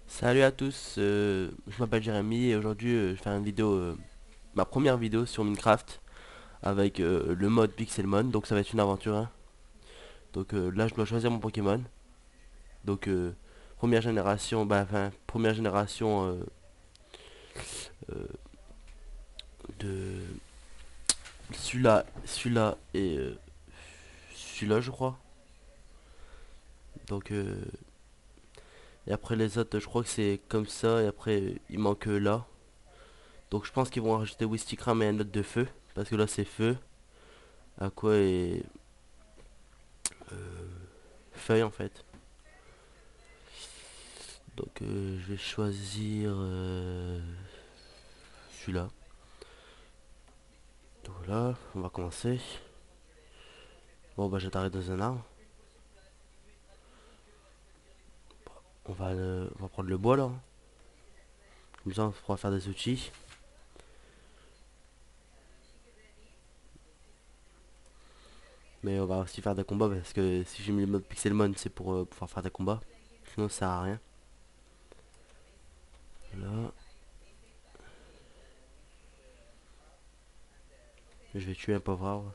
Salut à tous, je m'appelle Jérémy et aujourd'hui je vais faire une vidéo, ma première vidéo sur Minecraft avec le mode Pixelmon, donc ça va être une aventure, hein. Donc là je dois choisir mon Pokémon. Donc première génération, première génération euh, de celui-là et celui-là je crois. Donc et après les autres je crois que c'est comme ça et après il manque là. Donc je pense qu'ils vont rajouter Wistikram et un autre de feu parce que là c'est feu. Aqua et feuille en fait. Donc je vais choisir celui-là. Donc voilà, on va commencer. Bon bah j'atterris dans un arbre. On va prendre le bois là. Comme ça on pourra faire des outils. Mais on va aussi faire des combats parce que si j'ai mis le mode Pixelmon c'est pour pouvoir faire des combats. Sinon ça sert à rien. Voilà. Je vais tuer un pauvre arbre.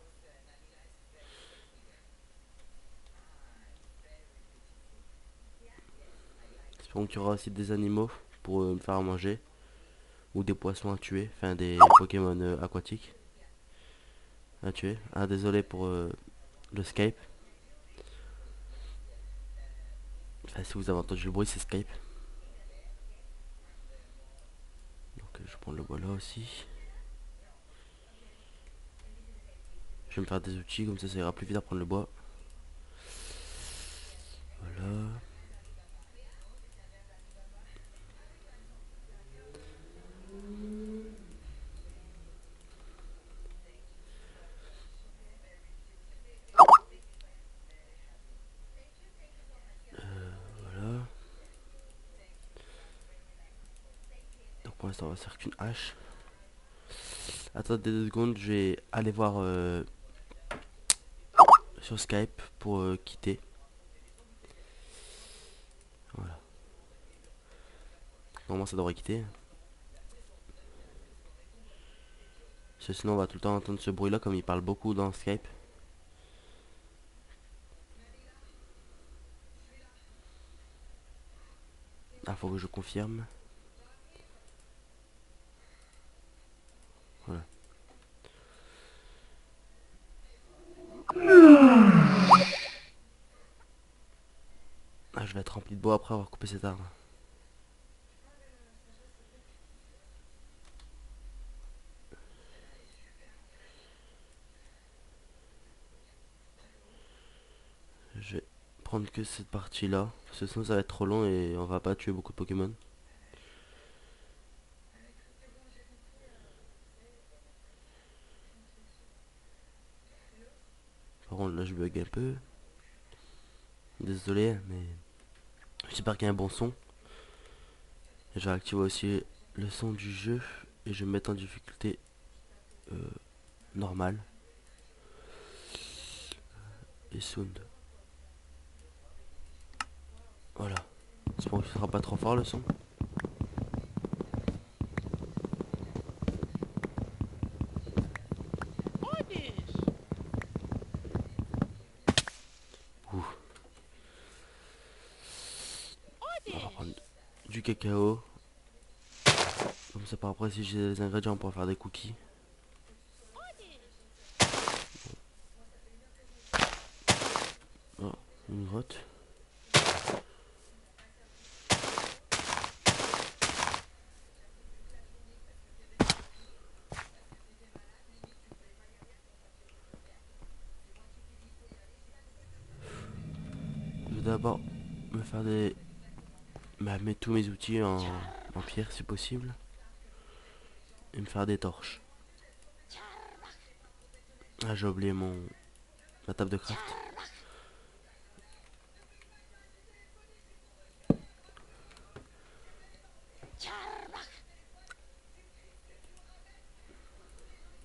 J'espère qu'il y aura aussi des animaux pour me faire à manger. Ou des poissons à tuer. Enfin des Pokémon aquatiques à tuer. Ah désolé pour le Skype. Enfin si vous avez entendu le bruit c'est Skype. Donc je prends le bois là aussi. Je vais me faire des outils, comme ça ira plus vite à prendre le bois. Voilà. Voilà. Donc pour l'instant on va faire qu'une hache. Attendez 2 secondes, je vais aller voir sur Skype pour quitter. Voilà. Normalement ça devrait quitter. Parce que sinon on va tout le temps entendre ce bruit là comme il parle beaucoup dans Skype. Ah faut que je confirme. Voilà. Ah, je vais être rempli de bois après avoir coupé cet arbre. Je vais prendre que cette partie là. Parce que sinon ça va être trop long et on va pas tuer beaucoup de Pokémon. Par contre là je bug un peu. Désolé mais j'espère qu'il y a un bon son. Je vais activer aussi le son du jeu et je vais me mettre en difficulté normale et sound. Voilà. J'espère que ce sera pas trop fort le son. Ouh. On va prendre du cacao. Comme ça par après si j'ai des ingrédients pour faire des cookies. Oh, une grotte. Je vais d'abord me faire des... mettre tous mes outils en pierre si possible. Et me faire des torches. Ah j'ai oublié ma table de craft.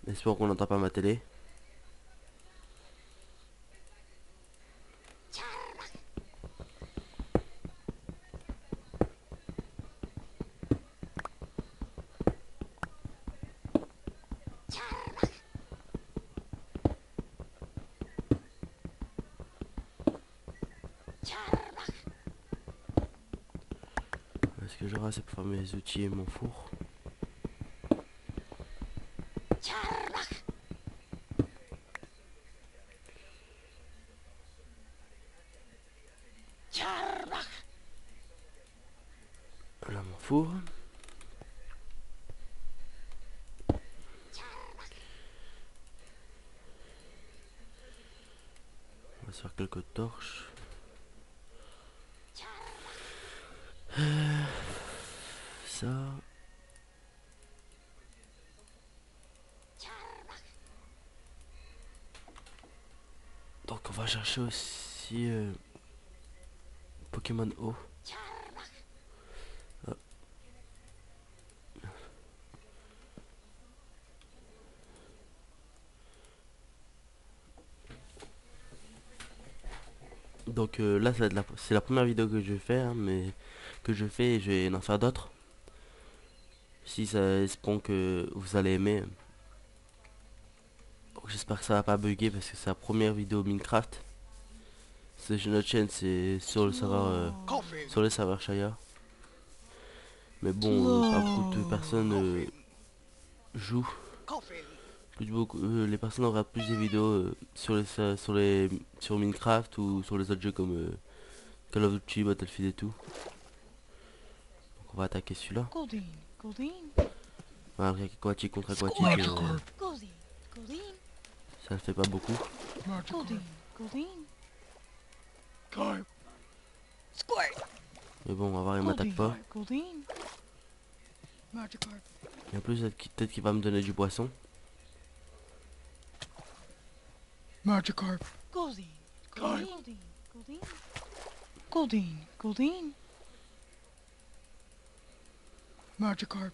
J'espère qu'on n'entend pas ma télé. Ce que j'aurai, c'est pour faire mes outils et mon four. Là, mon four. On va se faire quelques torches. Ça. Donc on va chercher aussi Pokémon O. Ah. Donc là c'est la première vidéo que je fais, hein, mais que je fais et je vais en faire d'autres. Si ça espère que vous allez aimer. J'espère que ça va pas bugger parce que c'est la première vidéo Minecraft. C'est sur notre chaîne, c'est sur le serveur sur les serveurs Shaya. Mais bon, pas beaucoup de personnes jouent. Plus beaucoup, les personnes regardent plus des vidéos sur Minecraft ou sur les autres jeux comme Call of Duty, Battlefield et tout. Donc on va attaquer celui-là. Voilà, aquatique contre aquatique, ça ne fait pas beaucoup. Mais bon, on va voir, il m'attaque pas. Et en plus, peut-être qu'il va me donner du poisson. Magikarp. Magikarp.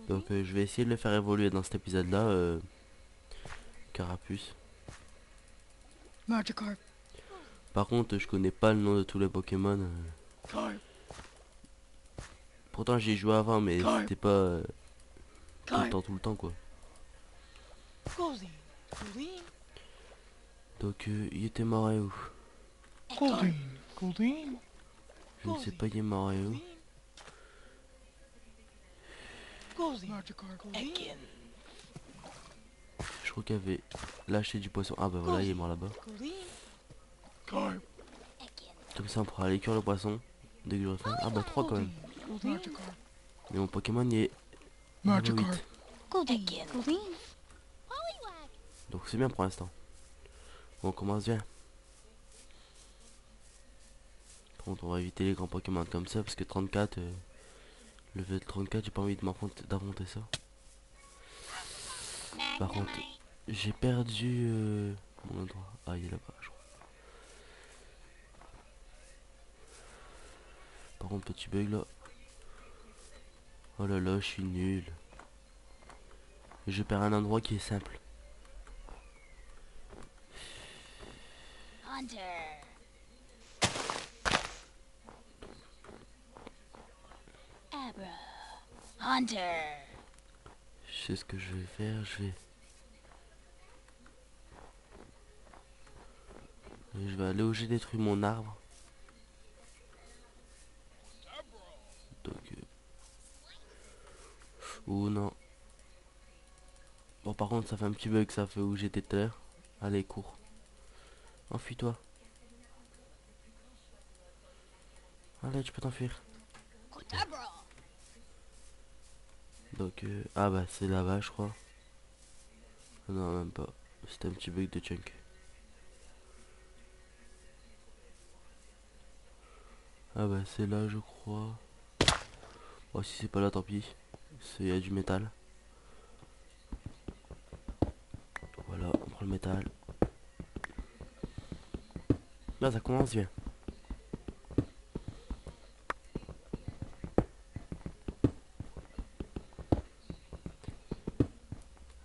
Donc je vais essayer de le faire évoluer dans cet épisode-là, Carapuce. Magikarp. Par contre, je connais pas le nom de tous les Pokémon. Pourtant, j'y ai joué avant, mais c'était pas tout le temps quoi. Donc il était mort et où? Je ne sais pas, il est mort et où? Je crois qu'il avait lâché du poisson. Ah bah voilà, il est mort là-bas. Comme ça, on pourra aller cuire le poisson dès que j'aurai fait. Ah bah 3 quand même. Mais mon Pokémon il est niveau 8. Donc c'est bien pour l'instant. Bon, on commence bien. Par contre, on va éviter les grands Pokémon comme ça parce que 34, level 34, j'ai pas envie de d'affronter ça. Par contre, j'ai perdu mon endroit. Ah, il est là-bas, je crois. Par contre, petit bug là. Oh là là, je suis nul. Et je perds un endroit qui est simple. Je sais ce que je vais faire, je vais aller où j'ai détruit mon arbre. Donc ou non. Bon, par contre, ça fait un petit bug, ça fait où j'étais tout à l'heure. Allez, cours. Enfuis-toi. Allez, tu peux t'enfuir. Donc ah bah c'est là-bas, je crois. Non, même pas. C'était un petit bug de chunk. Ah bah c'est là, je crois. Oh, si c'est pas là, tant pis. Il y a du métal. Voilà, on prend le métal. Là, ça commence bien.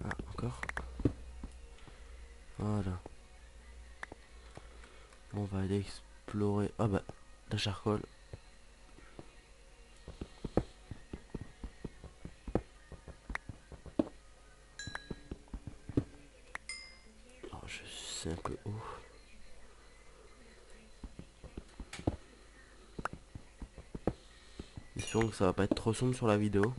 Ah, encore. Voilà. On va aller explorer. Ah bah, la charcoal. Oh, je sais un peu haut. Espérons que ça va pas être trop sombre sur la vidéo.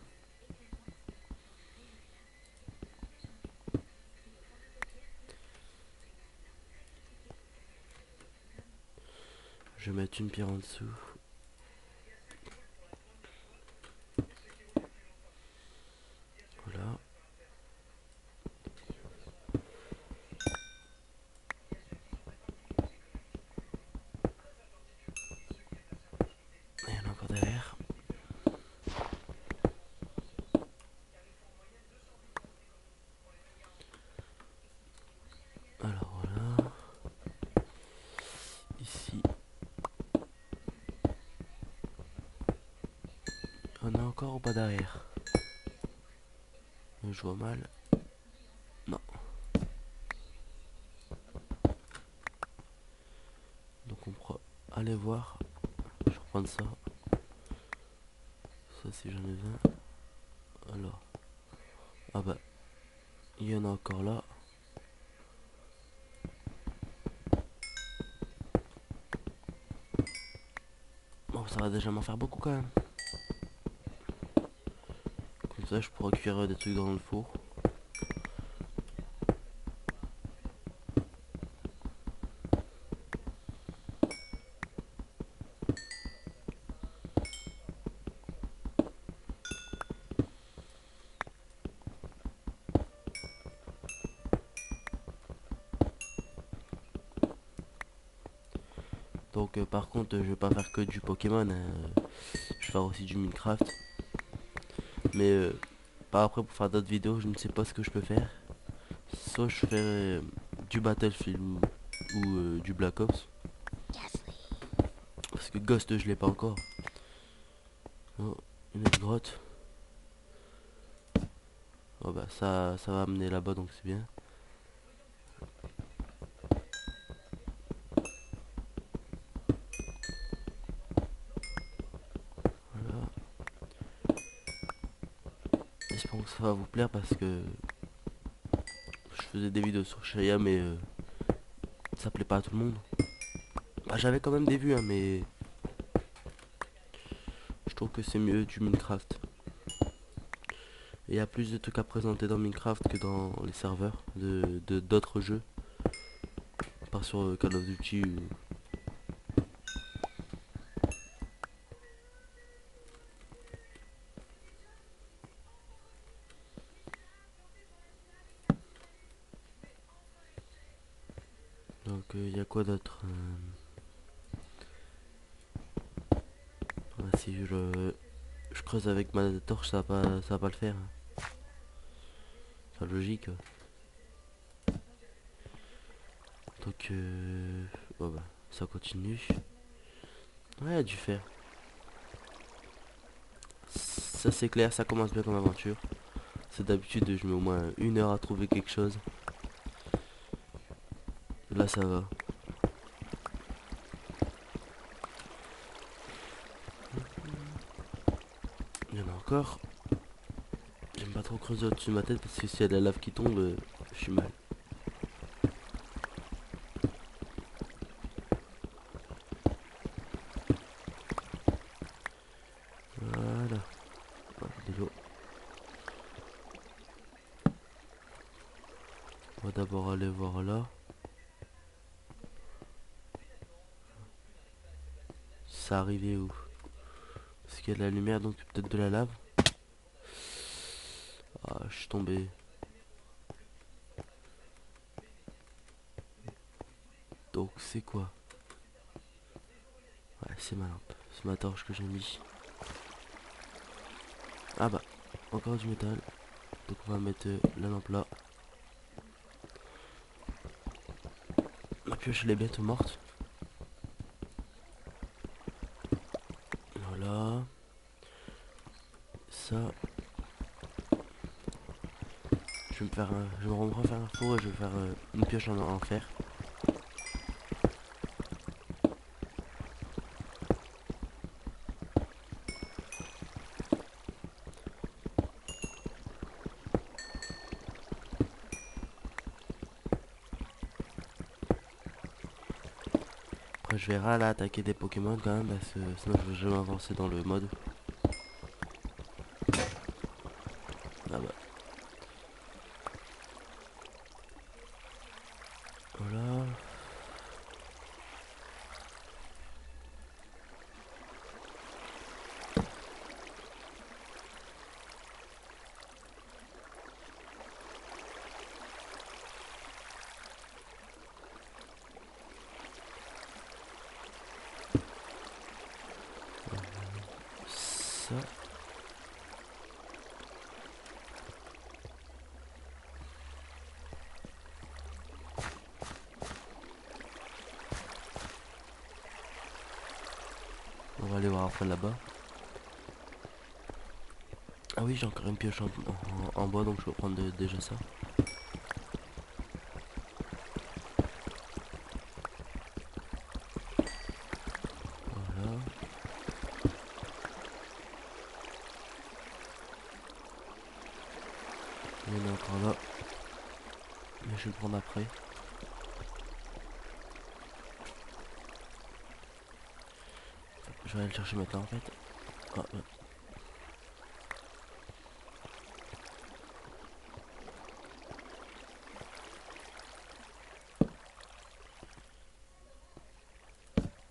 Je vais mettre une pierre en dessous. Voilà. Et il y en a encore derrière. Alors voilà. Ici. Il y en a encore ou pas derrière? Je vois mal. Non. Donc on pourra aller voir. Je vais reprendre ça. Ça si j'en ai 20. Alors. Ah bah. Il y en a encore là. Bon, ça va déjà m'en faire beaucoup quand même. Comme ça je pourrais cuire des trucs dans le four. Donc par contre je vais pas faire que du Pokémon, je vais faire aussi du Minecraft. Mais par après pour faire d'autres vidéos je ne sais pas ce que je peux faire. Soit je fais du Battlefield ou du Black Ops. Parce que Ghost je l'ai pas encore. Oh, une autre grotte. Oh bah ça va amener là-bas donc c'est bien. Voilà. J'espère que ça va vous plaire parce que je faisais des vidéos sur Shaya mais ça plaît pas à tout le monde. Bah, j'avais quand même des vues hein, mais je trouve que c'est mieux du Minecraft. Et il y a plus de trucs à présenter dans Minecraft que dans les serveurs de d'autres jeux. Pas sur Call of Duty ou... Donc il y a quoi d'autre si je creuse avec ma torche ça va pas le faire. Hein. C'est logique. Donc bon bah ça continue. Ouais, il y a du fer. Ça c'est clair, ça commence bien comme aventure. C'est d'habitude je mets au moins 1 heure à trouver quelque chose. Là ça va. Il y en a encore. J'aime pas trop creuser au-dessus de ma tête parce que s'il y a de la lave qui tombe, je suis mal. Voilà. Voilà, de l'eau. On va d'abord aller voir là. Ça arrivait où? Parce qu'il y a de la lumière donc peut-être de la lave. Ah, je suis tombé. Donc c'est quoi? Ouais, c'est ma lampe. C'est ma torche que j'ai mis. Ah bah, encore du métal. Donc on va mettre la lampe là. Ma pioche elle est bientôt morte. Voilà. Ça. Je vais me refaire un four et je vais faire une pioche en fer. Après je vais aller attaquer des Pokémon quand même parce que sinon je vais jamais avancer dans le mode. ça. On va aller voir après là-bas. Ah oui, j'ai encore une pioche en bois, donc je vais prendre déjà ça. Voilà. Il y en a encore là. Mais je vais le prendre après. Je vais aller le chercher maintenant en fait. Ah, ouais.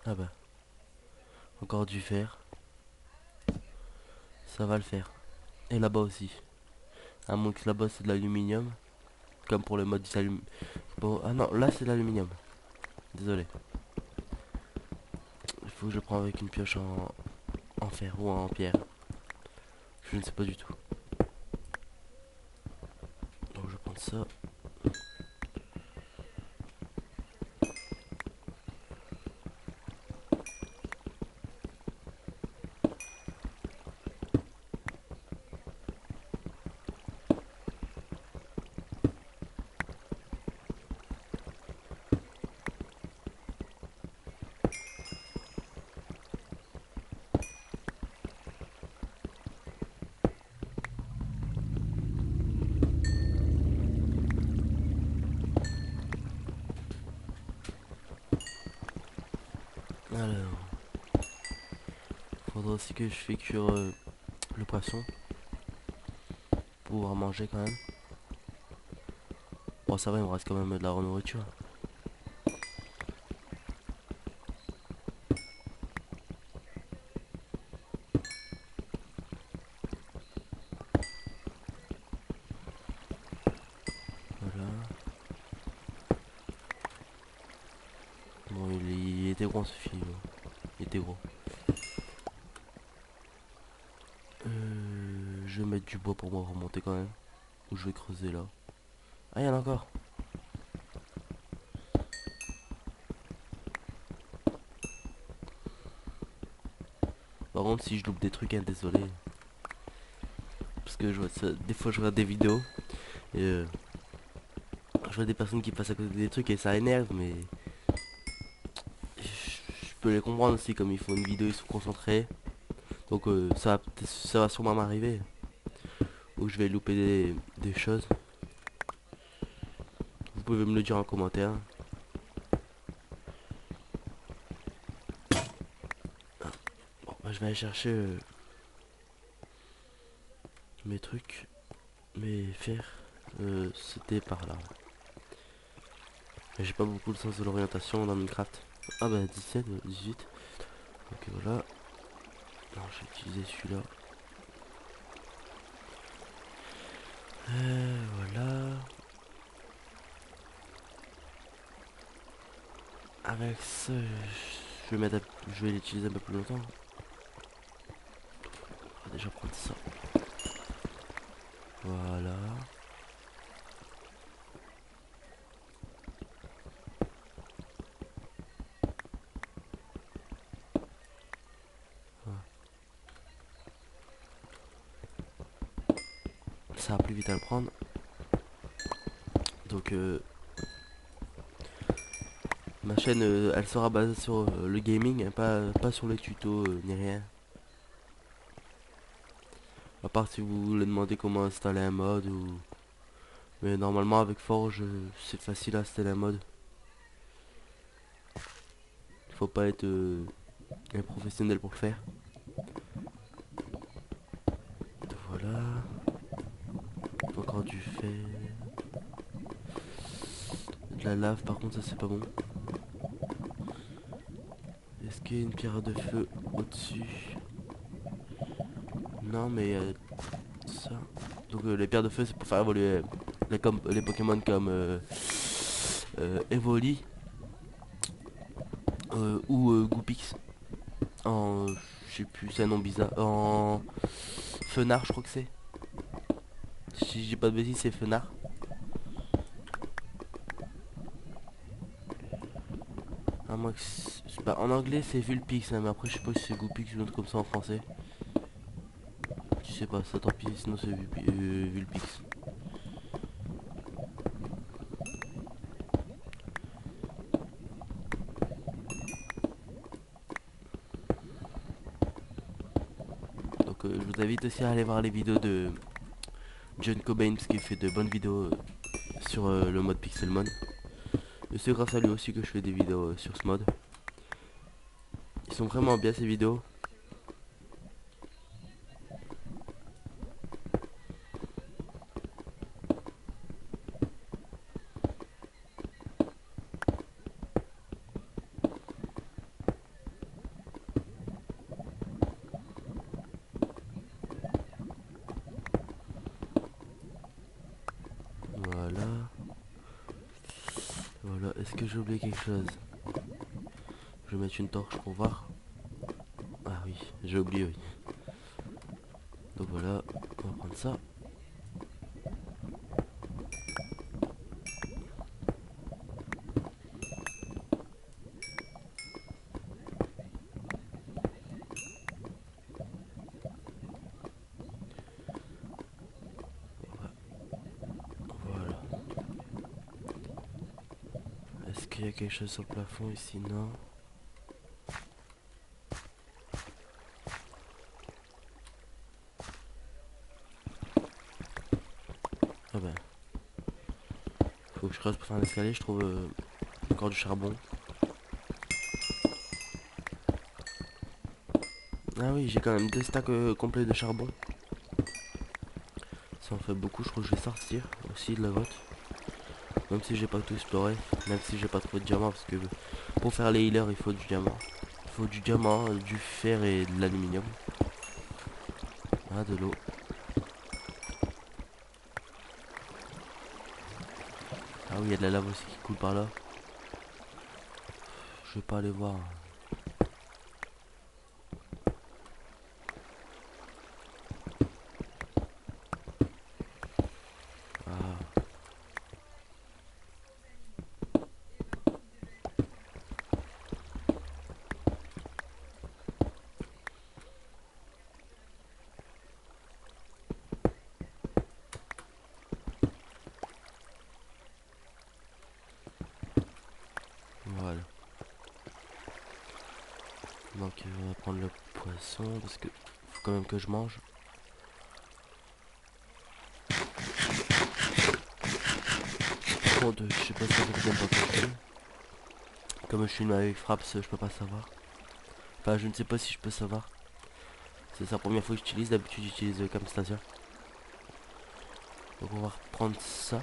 Ah bah, encore du fer. Ça va le faire. Et là-bas aussi. À moins que là-bas c'est de l'aluminium. Comme pour le mode d'aluminium. Bon, ah non, là c'est de l'aluminium. Désolé. Il faut que je prenne avec une pioche en fer ou en pierre. Je ne sais pas du tout. Donc je prends ça. Alors, faudra aussi que je fais cuire le poisson. Pour pouvoir manger quand même. Bon ça va, il me reste quand même de la nourriture. Voilà. Bon il était gros ce film. Il était gros. Je vais mettre du bois pour me remonter quand même. Ou je vais creuser là. Ah il y en a encore. Par contre si je loupe des trucs, hein, désolé. Parce que je vois ça, des fois je regarde des vidéos. Et je vois des personnes qui passent à côté des trucs et ça énerve, mais je peux les comprendre aussi, comme ils font une vidéo, ils sont concentrés. Donc ça va sûrement m'arriver. Ou je vais louper des choses. Vous pouvez me le dire en commentaire. Bon, bah, je vais aller chercher mes trucs, mes fers. C'était par là. J'ai pas beaucoup de sens de l'orientation dans Minecraft. Ah bah 17, 18. Ok voilà. Non, j'ai utilisé celui-là. Voilà. Avec ça, je vais l'utiliser un peu plus longtemps. On va déjà prendre ça. Voilà. Ça va plus vite à le prendre. Donc ma chaîne elle sera basée sur le gaming, hein, pas sur les tutos ni rien. À part si vous voulez demander comment installer un mode ou... Mais normalement avec Forge c'est facile à installer un mode. Il faut pas être un professionnel pour le faire. Voilà. Encore du fer. De la lave par contre ça c'est pas bon. Est-ce qu'il y a une pierre de feu au-dessus? Non mais ça. Donc les pierres de feu c'est pour faire évoluer les Pokémon comme Evoli ou Goopix. en... Je sais plus, c'est un nom bizarre. En... Fenard, je crois que c'est. Si je dis pas de bêtises, c'est Fenard. Ah, moi, bah, en anglais, c'est Vulpix, hein, mais après, je sais pas si c'est Goupix ou un truc comme ça en français. Je sais pas, ça tant pis, sinon c'est Vulpix. Donc, je vous invite aussi à aller voir les vidéos de John Cobain, parce qu'il fait de bonnes vidéos sur le mode Pixelmon. Et c'est grâce à lui aussi que je fais des vidéos sur ce mode. Ils sont vraiment bien ces vidéos. Voilà. Voilà, est-ce que j'ai oublié quelque chose? Je vais mettre une torche pour voir. Ah oui, j'ai oublié, oui. Donc voilà, on va prendre ça. Voilà. Est-ce qu'il y a quelque chose sur le plafond ici? Non. Ah ben, faut que je creuse pour faire un escalier, je trouve encore du charbon. Ah oui, j'ai quand même deux stacks complets de charbon. Ça en fait beaucoup, je crois que je vais sortir aussi de la grotte. Même si j'ai pas tout exploré, même si j'ai pas trouvé de diamant, parce que pour faire les healers il faut du diamant. Il faut du diamant, du fer et de l'aluminium. Ah, de l'eau. Ah oui, il y a de la lave aussi qui coule par là. Je vais pas aller voir. Ah, voilà. Donc on va prendre le poisson parce que faut quand même que je mange. Par contre, je sais pas si ça fait bien pas compter. Comme je suis une avec Fraps, je peux pas savoir. Enfin, je ne sais pas si je peux savoir. C'est sa première fois que j'utilise, d'habitude j'utilise Camstasia. Donc on va reprendre ça.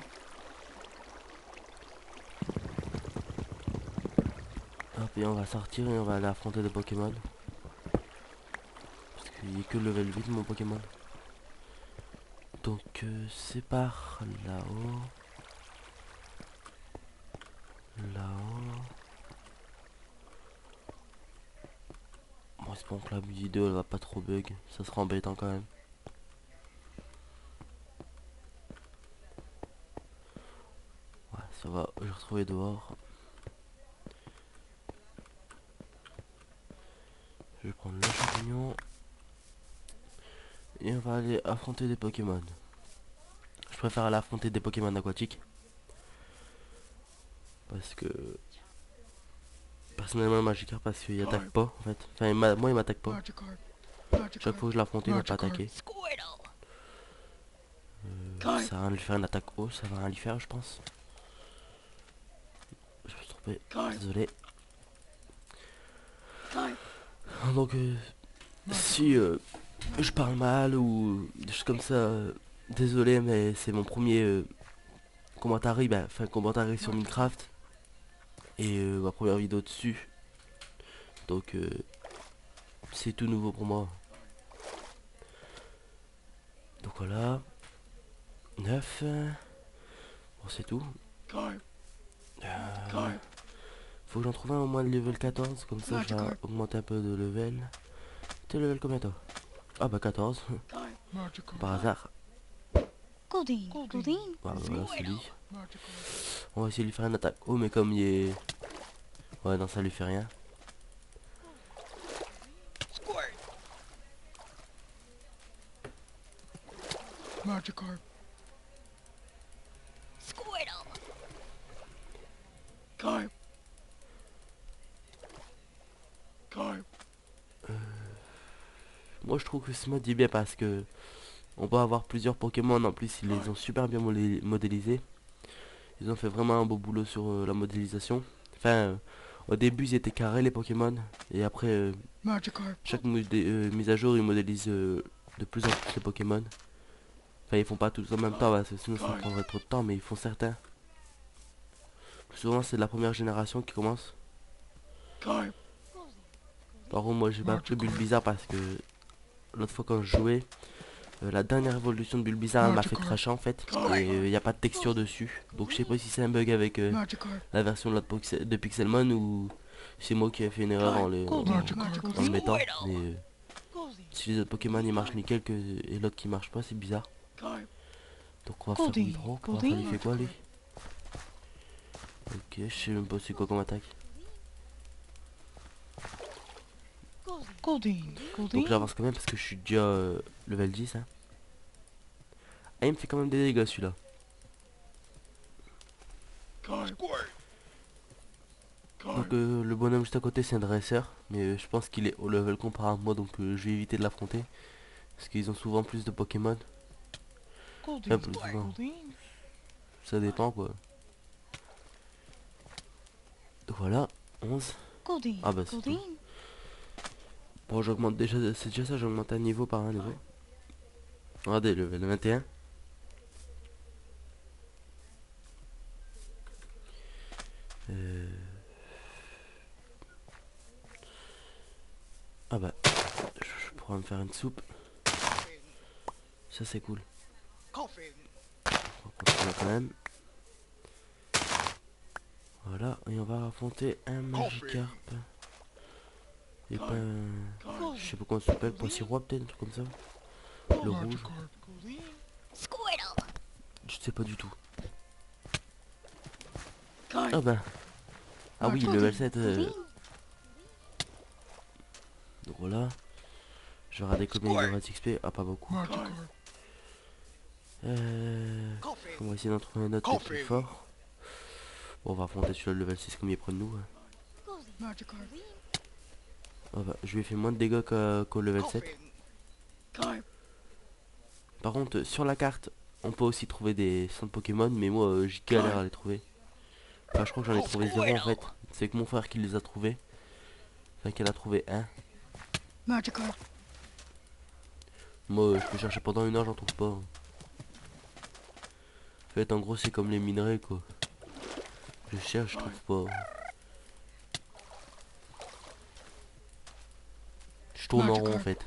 Hop, et on va sortir et on va aller affronter des Pokémon. Parce qu'il n'y a que le level 8 mon Pokémon. Donc c'est par là-haut. Là-haut. Bon, espérons que la vidéo elle va pas trop bug. Ça sera embêtant quand même. Ouais, ça va, je vais retrouver dehors. Je vais prendre le champignon. Et on va aller affronter des Pokémon. Je préfère aller affronter des Pokémon aquatiques. Parce que... Personnellement, Magikarp, parce qu'il attaque pas, en fait. Enfin, moi, il m'attaque pas. Magikarp. Chaque fois que je l'affronte, il m'a pas Magikarp. attaqué. Squirtle. Ça va rien lui faire une attaque haut, ça va rien lui faire, je pense. Je me suis trompé. Désolé. Donc, si je parle mal ou des choses comme ça, désolé, mais c'est mon premier commentaire, bah, enfin commentaire sur Minecraft et ma première vidéo dessus. Donc, c'est tout nouveau pour moi. Donc voilà. 9. Bon, c'est tout. Faut que j'en trouve un au moins de level 14, comme ça je vais Magikarp. augmenter un peu de level. T'es level combien toi? Ah bah 14, Magikarp. par hasard. Goldeen. Goldeen. Bah voilà, c'est lui. Magikarp. On va essayer de lui faire une attaque. Oh mais comme il est... Ouais non, ça lui fait rien. Magikarp. Squirtle. Carp. Carp. Moi je trouve que ce mode est bien parce que on peut avoir plusieurs Pokémon. En plus ils les ont super bien modélisés. Ils ont fait vraiment un beau boulot sur la modélisation. Enfin, au début ils étaient carrés les Pokémon. Et après, Magikarp. chaque mise à jour ils modélisent de plus en plus les Pokémon. Enfin ils font pas tous en même temps parce que sinon ça prendrait trop de temps, mais ils font certains. Plus souvent c'est de la première génération qui commence. Carp. Par contre moi j'ai pas pris Bulbizarre parce que l'autre fois quand je jouais, la dernière évolution de Bulbizarre elle m'a fait cracher en fait. Et il n'y a pas de texture dessus. Donc je sais pas si c'est un bug avec Magikarp. la version de Pixelmon ou c'est moi qui ai fait une erreur en le mettant. Mais si les autres Pokémon ils marchent nickel et l'autre qui marche pas, c'est bizarre. Carp. Donc on va faire Hydro. Ça lui fait quoi lui? Ok, je sais même pas c'est quoi comme attaque. Goldeen. Donc Goldeen. j'avance quand même parce que je suis déjà level 10 hein. Ah il me fait quand même des dégâts celui-là. Carp. Donc le bonhomme juste à côté c'est un dresseur. Mais je pense qu'il est au level comparable à moi. Donc je vais éviter de l'affronter. Parce qu'ils ont souvent plus de Pokémon. Enfin plus souvent. Goldeen. Ça dépend quoi. Voilà. 11. Goldeen. Ah bah c'est tout. Goldeen. Bon j'augmente déjà. C'est déjà ça, j'augmente un niveau par un niveau. Regardez level 21. Ah bah je pourrais me faire une soupe. Ça c'est cool. On va continuer quand même. Voilà, et on va affronter un Magikarp. Et pas un... Je sais pas comment ça s'appelle, Poissy-Roi peut-être, un truc comme ça. Le rouge. Squirtle. Je sais pas du tout. Carp. Ah bah. Ah oui, level 7. Goldeen. Donc voilà. Je vais regarder combien il y aura d'XP. Ah pas beaucoup. Magikarp. On va essayer d'en trouver un autre qui est plus fort. Bon, on va affronter celui-là le level 6 comme il est près de nous. Magikarp. Ah bah, je lui ai fait moins de dégâts qu'au level 7. Carp. Par contre, sur la carte, on peut aussi trouver des centres Pokémon, mais moi, j'ai galère à les trouver. Enfin, je crois que j'en ai trouvé 0 en fait. C'est que mon frère qui les a trouvés. Enfin, qu'il a trouvé un. Magikarp. Moi, je peux chercher pendant 1 heure, j'en trouve pas. En fait, en gros, c'est comme les minerais, quoi. Je cherche, je trouve pas. Je tourne en rond, en fait.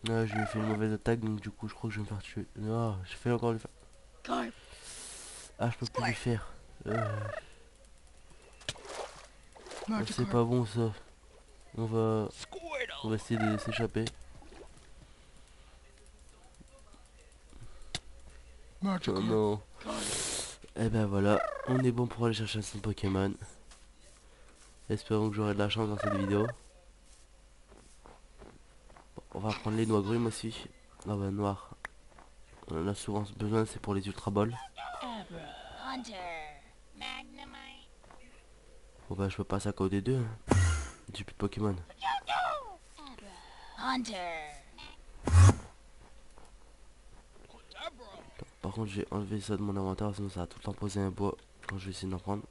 Ah, je lui ai fait une mauvaise attaque, donc du coup, je crois que je vais me faire tuer. Ah, j'ai fait encore lui faire. Carp. Ah, je peux plus lui faire. C'est Magikarp. pas bon, ça. On va essayer de s'échapper. Oh Magikarp. non. Et ben voilà, on est bon pour aller chercher son Pokémon. Espérons que j'aurai de la chance dans cette vidéo. Bon, on va prendre les noix grumes aussi. Ah bah noir. On en a souvent besoin, c'est pour les ultra balls. Hunter. Magnemite. Bon bah je peux passer à côté d'eux. Hein. J'ai plus de Pokémon. Hunter. Par contre j'ai enlevé ça de mon inventaire, sinon ça va tout le temps poser un bois quand je vais essayer d'en prendre.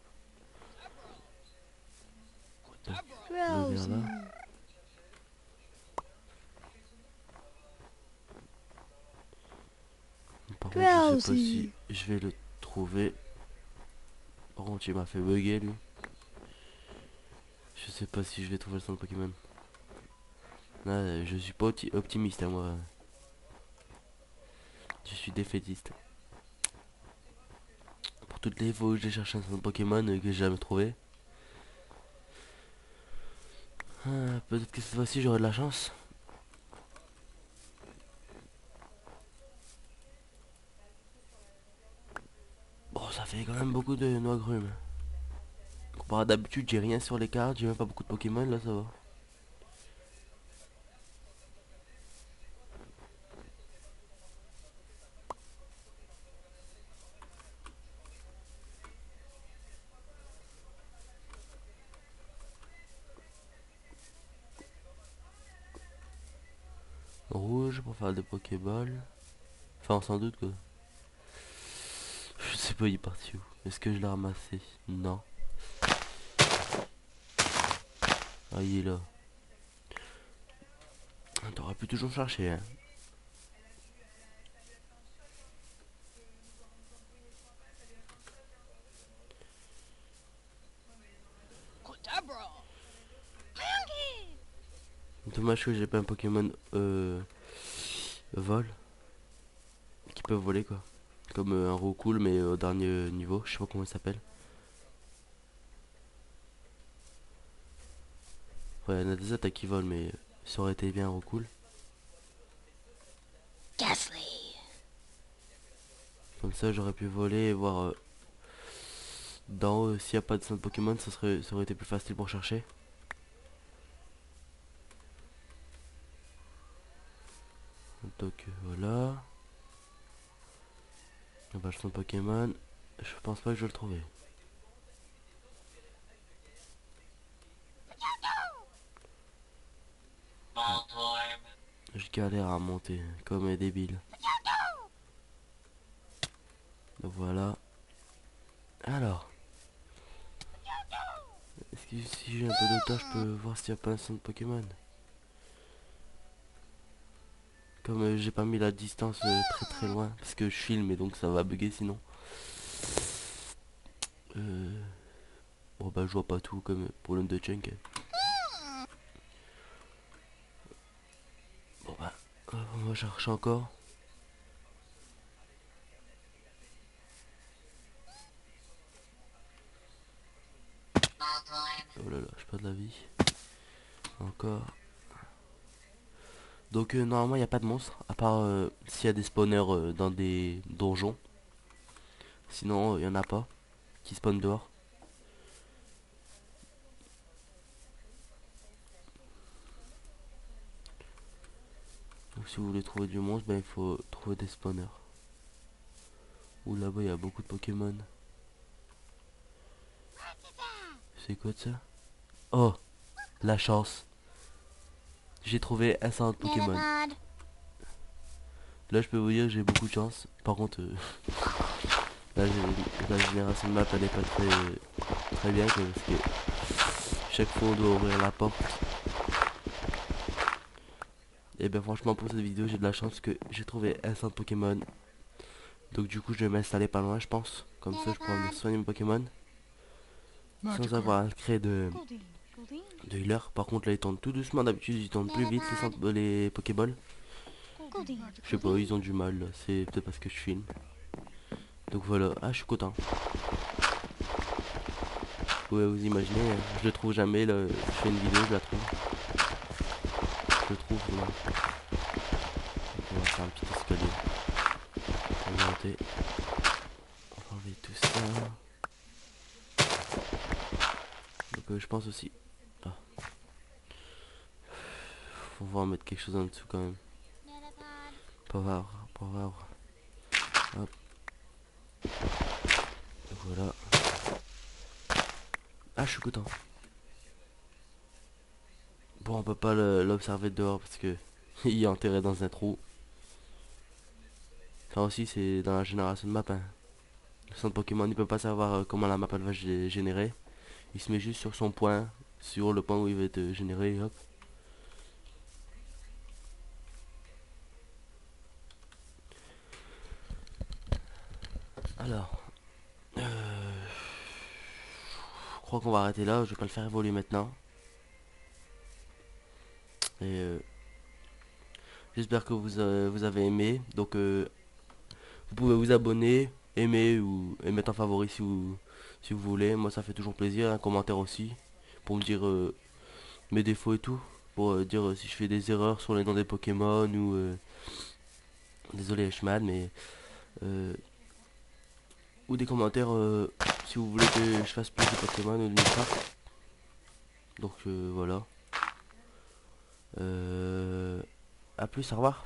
Le verre là. Par contre je sais pas si je vais le trouver. Par contre il m'a fait bugger lui. Je sais pas si je vais trouver le centre Pokémon. Là, je suis pas optimiste à moi. Je suis défaitiste. pour toutes les fois où j'ai cherché un centre Pokémon que j'ai jamais trouvé. Peut-être que cette fois-ci j'aurai de la chance. Bon, ça fait quand même beaucoup de noix grumes. Comparé à d'habitude, j'ai rien sur les cartes, j'ai même pas beaucoup de Pokémon, là ça va. Rouge pour faire des Pokéballs. Enfin, sans doute quoi. Je sais pas, il est parti où. Est-ce que je l'ai ramassé? Non. Ah, il est là. T'aurais pu toujours chercher, hein. Kadabra. Hyungi. Dommage que j'ai pas un Pokémon vol. Qui peut voler quoi. Comme un Roucoule mais au dernier niveau. Je sais pas comment il s'appelle. Ouais, il y en a des attaques qui volent mais ça aurait été bien un Roucoule. Ghastly. Comme ça j'aurais pu voler et voir d'en haut s'il n'y a pas de centre Pokémon ça aurait été plus facile pour chercher. Donc voilà. Bah, je centre Pokémon. Je pense pas que je vais le trouver. Je galère à monter comme un débile. Donc voilà. Alors. Est-ce que si j'ai un peu de temps je peux voir s'il n'y a pas un centre Pokémon? Comme j'ai pas mis la distance très très loin. Parce que je filme et donc ça va bugger sinon. Euh... Bon bah je vois pas tout comme problème de chunk. Bon bah on va chercher encore. Oh là là, j'ai pas de la vie. Encore. Donc normalement il n'y a pas de monstre. À part s'il y a des spawners dans des donjons. Sinon il y en a pas. Qui spawnent dehors. Donc si vous voulez trouver du monstre, ben il faut trouver des spawners. Ouh là-bas il y a beaucoup de Pokémon. C'est quoi de ça? Oh, la chance. J'ai trouvé un centre Pokémon. Metapod. Là je peux vous dire que j'ai beaucoup de chance. Par contre, la génération de map elle est pas très bien quoi, parce que chaque fois on doit ouvrir la porte. Et ben franchement pour cette vidéo j'ai de la chance que j'ai trouvé un centre Pokémon. Donc du coup je vais m'installer pas loin je pense. Comme ça je pourrai venir soigner mes Pokémon. Sans avoir à créer Goldeen. Goldeen. de healer. Par contre là ils tournent tout doucement, d'habitude ils tournent plus vite les Pokéballs. Goldeen. Je sais pas, ils ont du mal là. C'est peut-être parce que je filme. Donc voilà, ah je suis content. Vous pouvez vous imaginer, je le trouve jamais là. Je fais une vidéo, je la trouve. Je le trouve là. Donc, on va faire un petit escalier. On va monter. On va enlever tout ça. Donc je pense aussi. Ah. Faut voir mettre quelque chose en dessous quand même. Metapod. Pas grave, pas grave. Hop. Donc voilà. Ah je suis content. Bon on peut pas l'observer dehors parce que il est enterré dans un trou. Ça aussi c'est dans la génération de map hein. Le centre Pokémon il peut pas savoir comment la map elle va générer. Il se met juste sur son point, sur le point où il va être généré et hop. Alors, je crois qu'on va arrêter là, je vais pas le faire évoluer maintenant. Et j'espère que vous avez aimé. Donc vous pouvez vous abonner aimer ou et mettre en favori si vous voulez. Moi ça fait toujours plaisir, un commentaire aussi pour me dire mes défauts et tout, pour dire si je fais des erreurs sur les noms des Pokémon ou désolé Ashman, mais euh, ou des commentaires si vous voulez que je fasse plus de Pokémon ou de Minecraft. Donc voilà. À plus, au revoir.